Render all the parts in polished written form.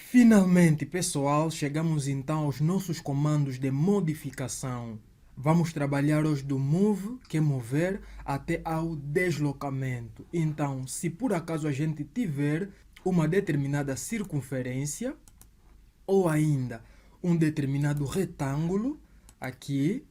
Finalmente, pessoal, chegamos então aos nossos comandos de modificação. Vamos trabalhar hoje do move, que é mover, até ao deslocamento. Então, se por acaso a gente tiver uma determinada circunferência ou ainda um determinado retângulo aqui,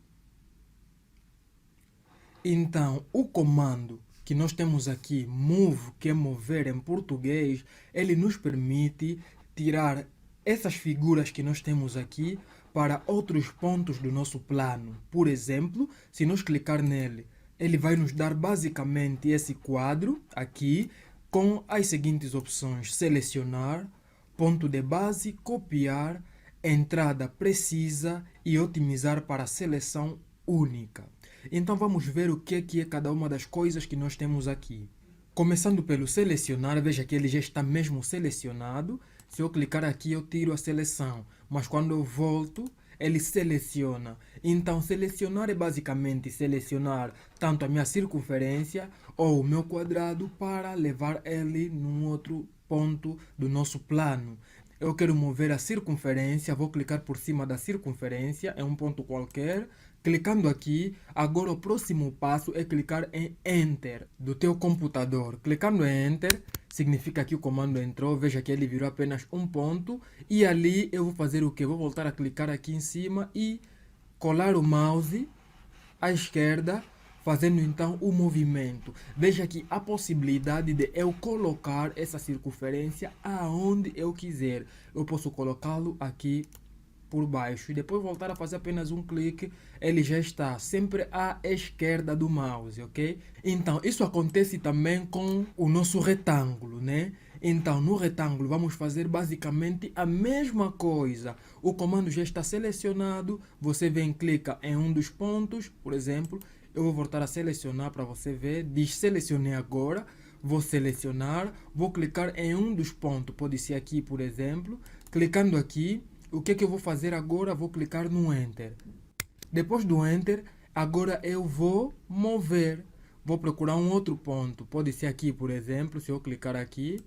então o comando que nós temos aqui, move, que é mover em português, ele nos permite tirar essas figuras que nós temos aqui para outros pontos do nosso plano. Por exemplo, se nós clicar nele, ele vai nos dar basicamente esse quadro aqui com as seguintes opções: selecionar, ponto de base, copiar, entrada precisa e otimizar para seleção única. Então vamos ver o que é cada uma das coisas que nós temos aqui. Começando pelo selecionar, veja que ele já está mesmo selecionado. Se eu clicar aqui, eu tiro a seleção, mas quando eu volto, ele seleciona. Então, selecionar é basicamente selecionar tanto a minha circunferência ou o meu quadrado para levar ele num outro ponto do nosso plano. Eu quero mover a circunferência, vou clicar por cima da circunferência, é um ponto qualquer. Clicando aqui, agora o próximo passo é clicar em Enter do teu computador. Clicando em Enter, significa que o comando entrou, veja que ele virou apenas um ponto. E ali eu vou fazer o que? Vou voltar a clicar aqui em cima e colar o mouse à esquerda, fazendo então o movimento. Veja aqui a possibilidade de eu colocar essa circunferência aonde eu quiser. Eu posso colocá-lo aqui por baixo e depois voltar a fazer apenas um clique, ele já está sempre à esquerda do mouse, ok? Então, isso acontece também com o nosso retângulo, né? Então, no retângulo vamos fazer basicamente a mesma coisa. O comando já está selecionado, você vem e clica em um dos pontos, por exemplo, eu vou voltar a selecionar para você ver, diz selecionei agora, vou selecionar, vou clicar em um dos pontos, pode ser aqui, por exemplo, clicando aqui, o que eu vou fazer agora? Vou clicar no Enter. Depois do Enter, agora eu vou mover. Vou procurar um outro ponto. Pode ser aqui, por exemplo. Se eu clicar aqui,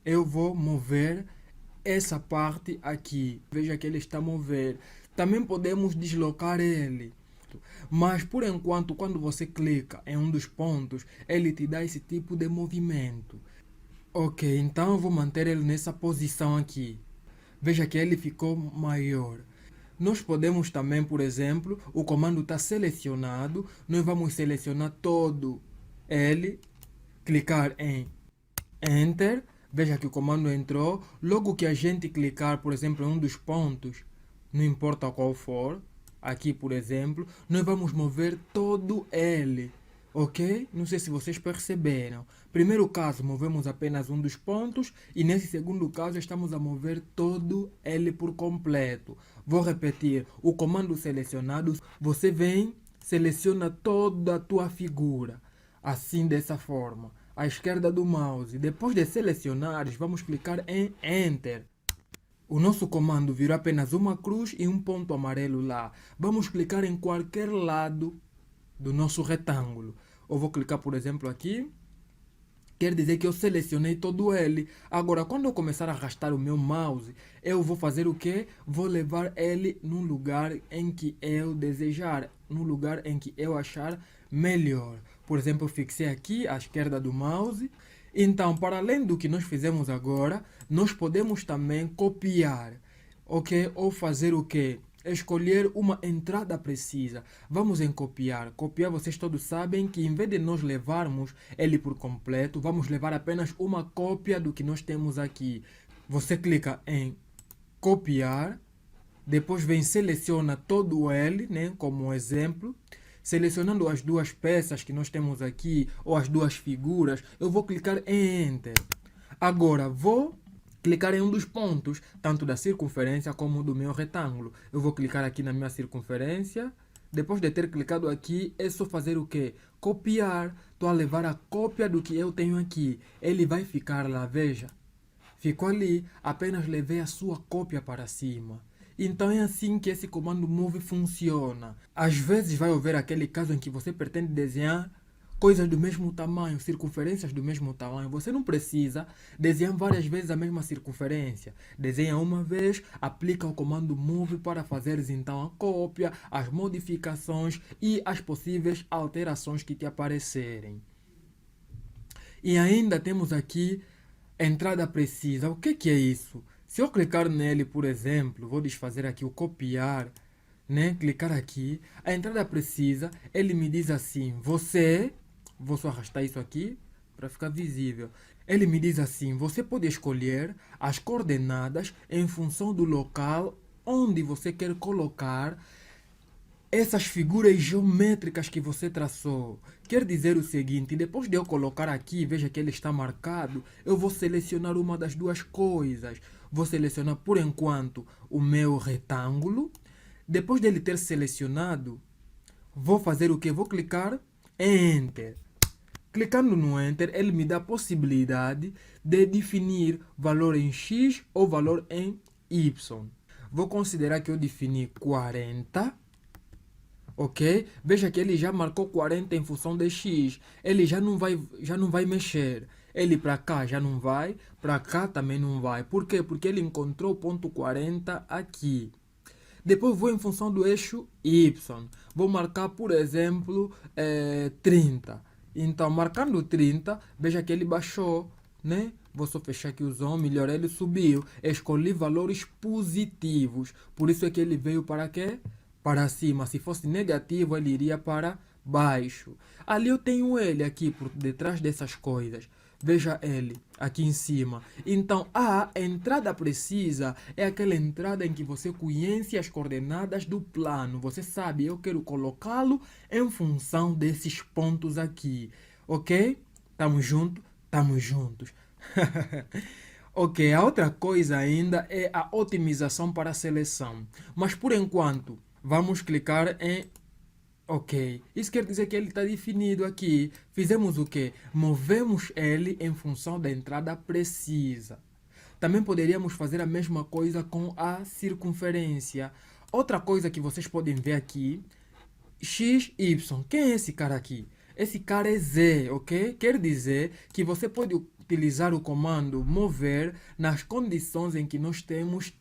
eu vou mover essa parte aqui. Veja que ele está a mover. Também podemos deslocar ele. Mas por enquanto, quando você clica em um dos pontos, ele te dá esse tipo de movimento. Ok, então eu vou manter ele nessa posição aqui. Veja que ele ficou maior. Nós podemos também, por exemplo, o comando está selecionado, nós vamos selecionar todo ele, clicar em Enter, veja que o comando entrou, logo que a gente clicar, por exemplo, em um dos pontos, não importa qual for, aqui por exemplo, nós vamos mover todo ele. Ok? Não sei se vocês perceberam. Primeiro caso, movemos apenas um dos pontos e nesse segundo caso estamos a mover todo ele por completo. Vou repetir, o comando selecionado, você vem, seleciona toda a tua figura, assim dessa forma, à esquerda do mouse. Depois de selecionares, vamos clicar em Enter. O nosso comando virou apenas uma cruz e um ponto amarelo lá. Vamos clicar em qualquer lado do nosso retângulo. Eu vou clicar, por exemplo, aqui. Quer dizer que eu selecionei todo ele. Agora, quando eu começar a arrastar o meu mouse, eu vou fazer o quê? Vou levar ele num lugar em que eu desejar, num lugar em que eu achar melhor. Por exemplo, eu fixei aqui à esquerda do mouse. Então, para além do que nós fizemos agora, nós podemos também copiar, ok? Ou fazer o quê? Escolher uma entrada precisa. Vamos em copiar. Copiar, vocês todos sabem que em vez de nós levarmos ele por completo, vamos levar apenas uma cópia do que nós temos aqui. Você clica em copiar, depois vem seleciona todo ele, né, como exemplo. Selecionando as duas peças que nós temos aqui, ou as duas figuras, eu vou clicar em Enter. Agora vou clicar em um dos pontos, tanto da circunferência como do meu retângulo. Eu vou clicar aqui na minha circunferência. Depois de ter clicado aqui, é só fazer o quê? Copiar. Estou a levar a cópia do que eu tenho aqui. Ele vai ficar lá, veja. Ficou ali, apenas levei a sua cópia para cima. Então é assim que esse comando move funciona. Às vezes vai haver aquele caso em que você pretende desenhar coisas do mesmo tamanho, circunferências do mesmo tamanho. Você não precisa desenhar várias vezes a mesma circunferência. Desenha uma vez, aplica o comando move para fazeres então a cópia, as modificações e as possíveis alterações que te aparecerem. E ainda temos aqui entrada precisa. O que é isso? Se eu clicar nele, por exemplo, vou desfazer aqui o copiar, né? Clicar aqui, a entrada precisa, ele me diz assim, vou só arrastar isso aqui para ficar visível. Ele me diz assim, você pode escolher as coordenadas em função do local onde você quer colocar essas figuras geométricas que você traçou. Quer dizer o seguinte, depois de eu colocar aqui, veja que ele está marcado, eu vou selecionar uma das duas coisas. Vou selecionar por enquanto o meu retângulo. Depois dele ter selecionado, vou fazer o que? Vou clicar em Enter. Clicando no Enter, ele me dá a possibilidade de definir valor em X ou valor em Y. Vou considerar que eu defini 40. Ok? Veja que ele já marcou 40 em função de X. Ele já não vai mexer. Ele para cá já não vai, para cá também não vai. Por quê? Porque ele encontrou o ponto 40 aqui. Depois vou em função do eixo Y. Vou marcar, por exemplo, 30. Então, marcando 30, veja que ele baixou, né? Vou só fechar aqui o zoom, melhor, ele subiu. Escolhi valores positivos. Por isso é que ele veio para quê? Para cima. Se fosse negativo, ele iria para baixo. Ali eu tenho ele aqui por detrás dessas coisas. Veja ele aqui em cima. Então, a entrada precisa é aquela entrada em que você conhece as coordenadas do plano. Você sabe, eu quero colocá-lo em função desses pontos aqui. Ok? Tamo junto? Tamo juntos. Ok, a outra coisa ainda é a otimização para a seleção. Mas por enquanto, vamos clicar em Ok, isso quer dizer que ele está definido aqui. Fizemos o quê? Movemos ele em função da entrada precisa. Também poderíamos fazer a mesma coisa com a circunferência. Outra coisa que vocês podem ver aqui, X, Y. Quem é esse cara aqui? Esse cara é Z, ok? Quer dizer que você pode utilizar o comando mover nas condições em que nós temos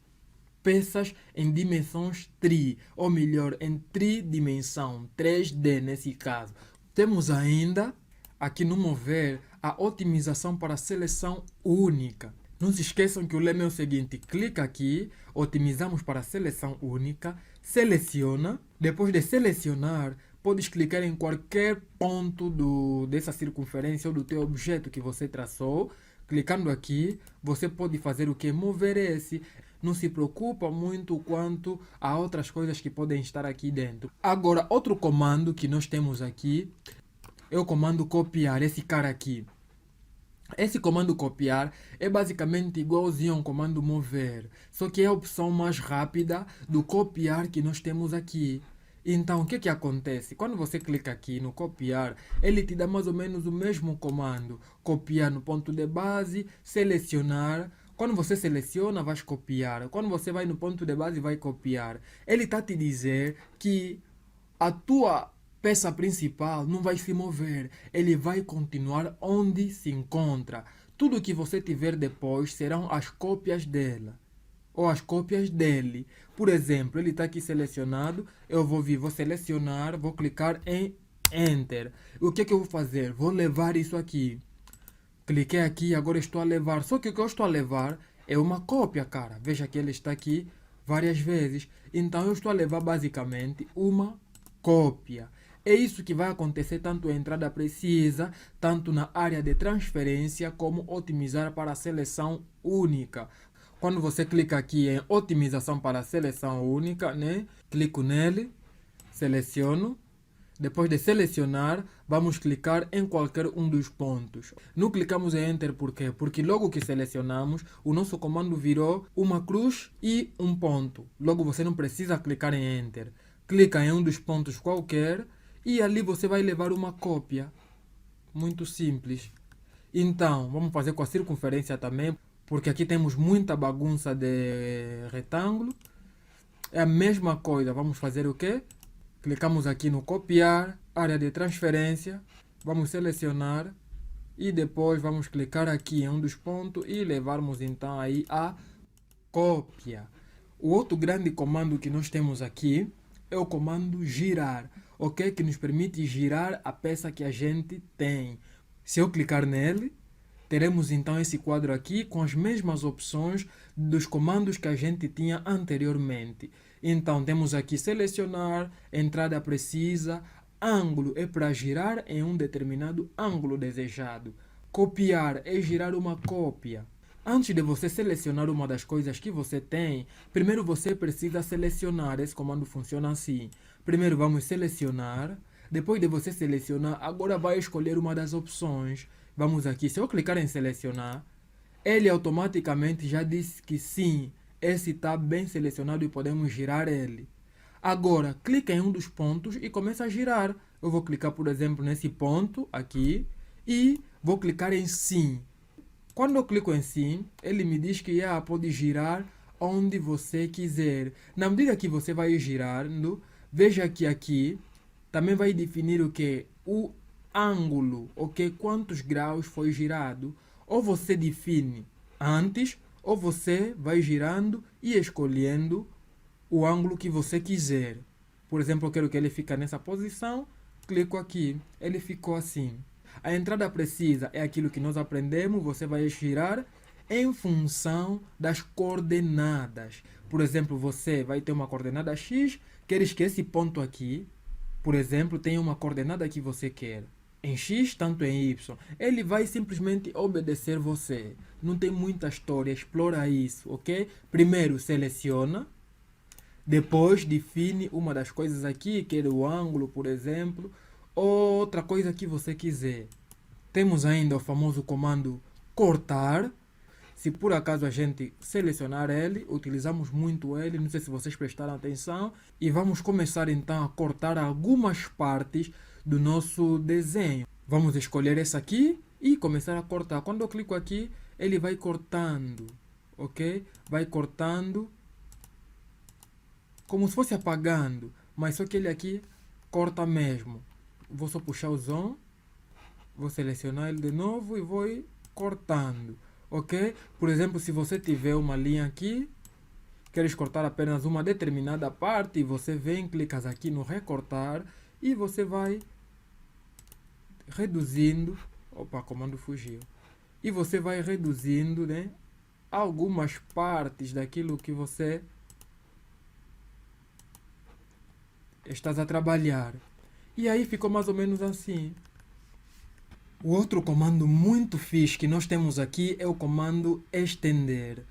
peças em dimensões tri, ou melhor, em tridimensão, 3D nesse caso. Temos ainda aqui no mover a otimização para seleção única. Não se esqueçam que o lema é o seguinte, clica aqui, otimizamos para seleção única, seleciona, depois de selecionar, podes clicar em qualquer ponto dessa circunferência ou do teu objeto que você traçou. Clicando aqui, você pode fazer o que? Mover esse. Não se preocupa muito quanto a outras coisas que podem estar aqui dentro. Agora, outro comando que nós temos aqui é o comando copiar, esse cara aqui. Esse comando copiar é basicamente igualzinho ao comando mover, só que é a opção mais rápida do copiar que nós temos aqui. Então, o que acontece? Quando você clica aqui no copiar, ele te dá mais ou menos o mesmo comando. Copiar no ponto de base, selecionar. Quando você seleciona, vai copiar. Quando você vai no ponto de base, vai copiar. Ele está te dizer que a tua peça principal não vai se mover. Ele vai continuar onde se encontra. Tudo que você tiver depois serão as cópias dela ou as cópias dele. Por exemplo, ele está aqui selecionado, eu vou selecionar, vou clicar em Enter. O que eu vou fazer? Vou levar isso aqui. Cliquei aqui, agora estou a levar. Só que o que eu estou a levar é uma cópia, cara. Veja que ele está aqui várias vezes. Então eu estou a levar basicamente uma cópia. É isso que vai acontecer tanto a entrada precisa, tanto na área de transferência, como otimizar para a seleção única. Quando você clica aqui em otimização para a seleção única, né? Clico nele, seleciono. Depois de selecionar, vamos clicar em qualquer um dos pontos. Não clicamos em Enter por quê? Porque logo que selecionamos, o nosso comando virou uma cruz e um ponto. Logo você não precisa clicar em Enter. Clica em um dos pontos qualquer e ali você vai levar uma cópia. Muito simples. Então, vamos fazer com a circunferência também, porque aqui temos muita bagunça de retângulo. É a mesma coisa. Vamos fazer o quê? Clicamos aqui no copiar, área de transferência. Vamos selecionar e depois vamos clicar aqui em um dos pontos e levarmos então aí a cópia. O outro grande comando que nós temos aqui é o comando girar, ok? Que nos permite girar a peça que a gente tem. Se eu clicar nele, teremos então esse quadro aqui com as mesmas opções dos comandos que a gente tinha anteriormente. Então temos aqui selecionar, entrada precisa, ângulo é para girar em um determinado ângulo desejado. Copiar é girar uma cópia. Antes de você selecionar uma das coisas que você tem, primeiro você precisa selecionar. Esse comando funciona assim. Primeiro vamos selecionar. Depois de você selecionar, agora vai escolher uma das opções. Vamos aqui, se eu clicar em selecionar, ele automaticamente já disse que sim, esse está bem selecionado e podemos girar ele. Agora, clica em um dos pontos e começa a girar. Eu vou clicar, por exemplo, nesse ponto aqui e vou clicar em sim. Quando eu clico em sim, ele me diz que pode girar onde você quiser. Na medida que você vai girando, veja que aqui também vai definir o que? O ângulo, ok? Quantos graus foi girado. Ou você define antes, ou você vai girando e escolhendo o ângulo que você quiser. Por exemplo, eu quero que ele fique nessa posição, clico aqui, ele ficou assim. A entrada precisa é aquilo que nós aprendemos, você vai girar em função das coordenadas. Por exemplo, você vai ter uma coordenada X, queres que esse ponto aqui, por exemplo, tenha uma coordenada que você quer. Em X, tanto em Y. Ele vai simplesmente obedecer você. Não tem muita história, explora isso, ok? Primeiro seleciona, depois define uma das coisas aqui, que é o ângulo, por exemplo, ou outra coisa que você quiser. Temos ainda o famoso comando cortar. Se por acaso a gente selecionar ele, utilizamos muito ele, não sei se vocês prestaram atenção, e vamos começar então a cortar algumas partes do nosso desenho. Vamos escolher essa aqui e começar a cortar. Quando eu clico aqui, ele vai cortando, ok? Vai cortando como se fosse apagando, mas só que ele aqui corta mesmo. Vou só puxar o zoom, vou selecionar ele de novo e vou ir cortando, ok? Por exemplo, se você tiver uma linha aqui, queres cortar apenas uma determinada parte, você vem, clicas aqui no recortar e você vai reduzindo, opa, comando fugiu, e você vai reduzindo, né, algumas partes daquilo que você estás a trabalhar. E aí ficou mais ou menos assim. O outro comando muito fixe que nós temos aqui é o comando estender.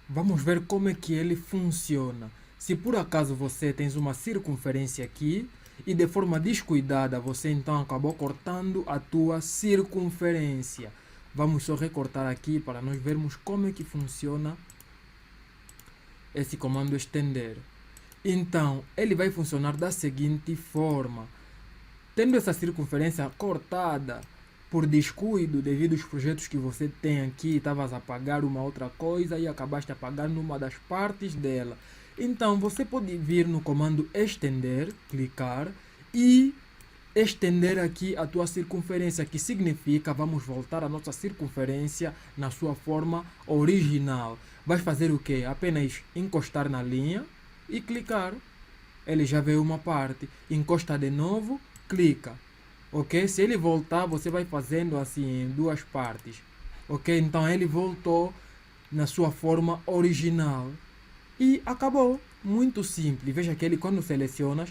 Vamos ver como é que ele funciona. Se por acaso você tens uma circunferência aqui e de forma descuidada você então acabou cortando a tua circunferência. Vamos só recortar aqui para nós vermos como é que funciona esse comando estender. Então, ele vai funcionar da seguinte forma. Tendo essa circunferência cortada por descuido devido aos projetos que você tem aqui, estavas a apagar uma outra coisa e acabaste apagando uma das partes dela. Então, você pode vir no comando estender, clicar e estender aqui a tua circunferência, que significa vamos voltar a nossa circunferência na sua forma original. Vais fazer o quê? Apenas encostar na linha e clicar. Ele já veio uma parte. Encosta de novo, clica. Ok? Se ele voltar, você vai fazendo assim em duas partes. Ok? Então ele voltou na sua forma original. E acabou. Muito simples. Veja que ele quando seleciona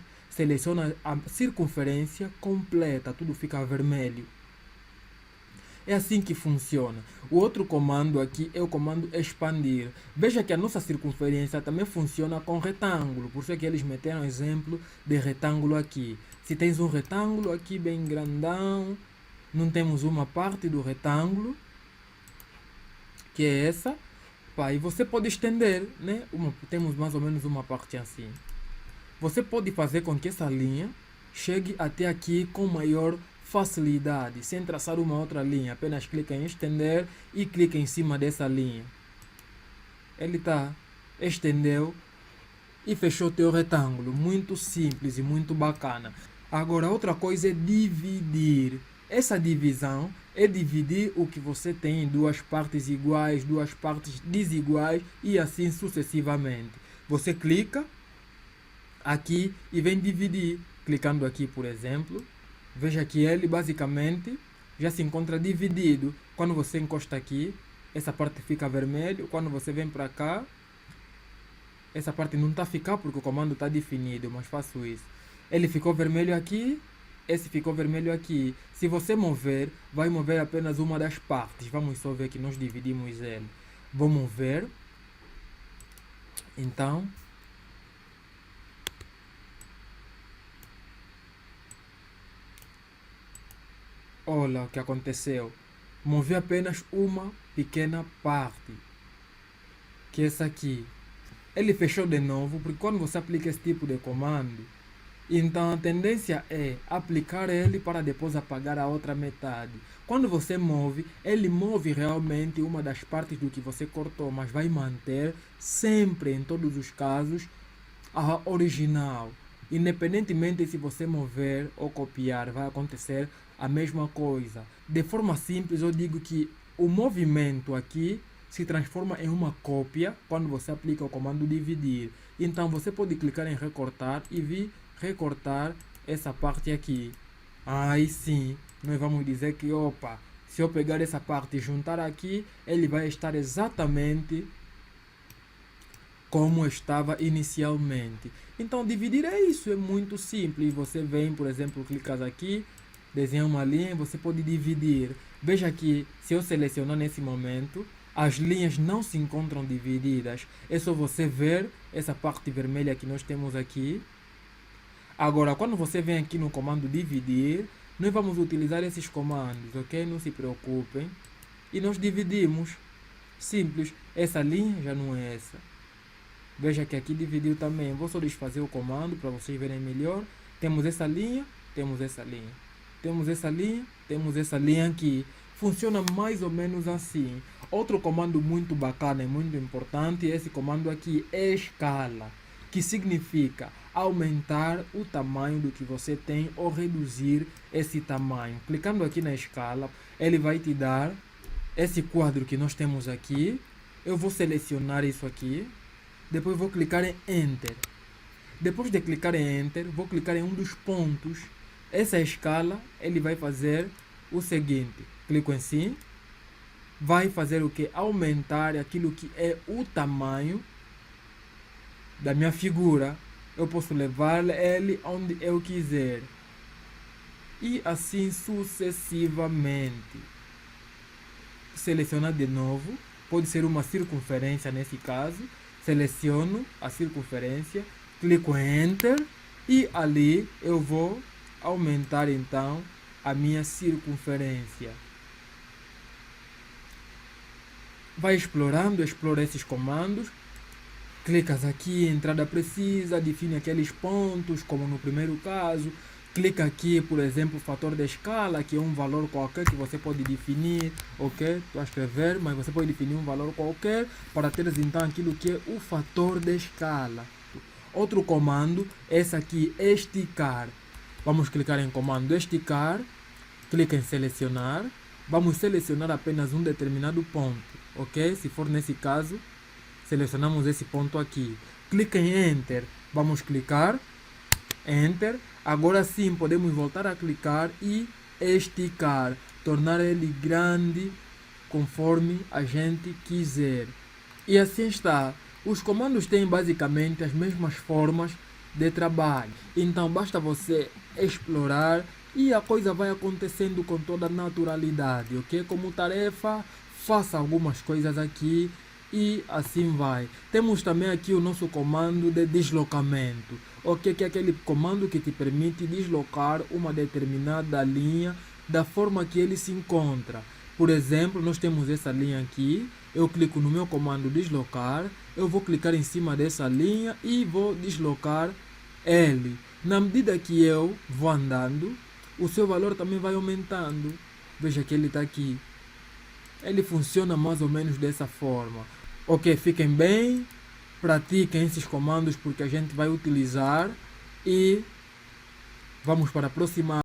a circunferência completa. Tudo fica vermelho. É assim que funciona. O outro comando aqui é o comando expandir. Veja que a nossa circunferência também funciona com retângulo. Por isso é que eles meteram exemplo de retângulo aqui. Se tens um retângulo aqui bem grandão, não temos uma parte do retângulo, que é essa. E você pode estender, né? Temos mais ou menos uma parte assim. Você pode fazer com que essa linha chegue até aqui com maior facilidade, sem traçar uma outra linha. Apenas clica em estender e clica em cima dessa linha. Ele estendeu e fechou teu retângulo. Muito simples e muito bacana. Agora, outra coisa é dividir. Essa divisão é dividir o que você tem em duas partes iguais, duas partes desiguais e assim sucessivamente. Você clica aqui e vem dividir. Clicando aqui, por exemplo, veja que ele basicamente já se encontra dividido. Quando você encosta aqui, essa parte fica vermelho. Quando você vem para cá, essa parte não está a ficar porque o comando está definido, mas faço isso. Ele ficou vermelho aqui, esse ficou vermelho aqui. Se você mover, vai mover apenas uma das partes. Vamos só ver que nós dividimos ele. Vou mover. Então, olha o que aconteceu. Movi apenas uma pequena parte, que é essa aqui. Ele fechou de novo, porque quando você aplica esse tipo de comando, então a tendência é aplicar ele para depois apagar a outra metade. Quando você move, ele move realmente uma das partes do que você cortou, mas vai manter sempre, em todos os casos, a original. Independentemente se você mover ou copiar, vai acontecer a mesma coisa. De forma simples, eu digo que o movimento aqui se transforma em uma cópia quando você aplica o comando dividir. Então você pode clicar em recortar e vir recortar essa parte aqui. Aí sim, nós vamos dizer que, opa, se eu pegar essa parte e juntar aqui, ele vai estar exatamente como estava inicialmente. Então dividir é isso, é muito simples. Você vem, por exemplo, clicar aqui, desenha uma linha, você pode dividir. Veja que se eu selecionar nesse momento, as linhas não se encontram divididas. É só você ver essa parte vermelha que nós temos aqui. Agora, quando você vem aqui no comando dividir, nós vamos utilizar esses comandos, ok? Não se preocupem. E nós dividimos. Simples. Essa linha já não é essa. Veja que aqui dividiu também. Vou só desfazer o comando para vocês verem melhor. Temos essa linha, temos essa linha. Temos essa linha, temos essa linha aqui. Funciona mais ou menos assim. Outro comando muito bacana e muito importante é esse comando aqui, escala, que significa aumentar o tamanho do que você tem ou reduzir esse tamanho. Clicando aqui na escala, ele vai te dar esse quadro que nós temos aqui. Eu vou selecionar isso aqui. Depois vou clicar em Enter. Depois de clicar em Enter, vou clicar em um dos pontos. Essa escala, ele vai fazer o seguinte. Clico em sim. Vai fazer o que? Aumentar aquilo que é o tamanho da minha figura. Eu posso levar ele onde eu quiser. E assim sucessivamente. Selecionar de novo. Pode ser uma circunferência nesse caso. Seleciono a circunferência. Clico em Enter. E ali eu vou aumentar então a minha circunferência. Vai explorando, explora esses comandos. Clicas aqui, entrada precisa, define aqueles pontos, como no primeiro caso. Clica aqui, por exemplo, fator de escala, que é um valor qualquer que você pode definir, ok? Estou a escrever, mas você pode definir um valor qualquer para teres então aquilo que é o fator de escala. Outro comando, esse aqui, esticar. Vamos clicar em comando esticar, clica em selecionar. Vamos selecionar apenas um determinado ponto, ok? Se for nesse caso, selecionamos esse ponto aqui. Clica em Enter. Vamos clicar. Enter. Agora sim, podemos voltar a clicar e esticar. Tornar ele grande conforme a gente quiser. E assim está. Os comandos têm basicamente as mesmas formas de trabalho. Então basta você explorar e a coisa vai acontecendo com toda naturalidade, ok? Como tarefa, faça algumas coisas aqui e assim vai. Temos também aqui o nosso comando de deslocamento, ok? Que é aquele comando que te permite deslocar uma determinada linha da forma que ele se encontra. Por exemplo, nós temos essa linha aqui, eu clico no meu comando deslocar, eu vou clicar em cima dessa linha e vou deslocar ele. Na medida que eu vou andando, o seu valor também vai aumentando. Veja que ele está aqui. Ele funciona mais ou menos dessa forma. Ok, fiquem bem, pratiquem esses comandos porque a gente vai utilizar e vamos para a próxima.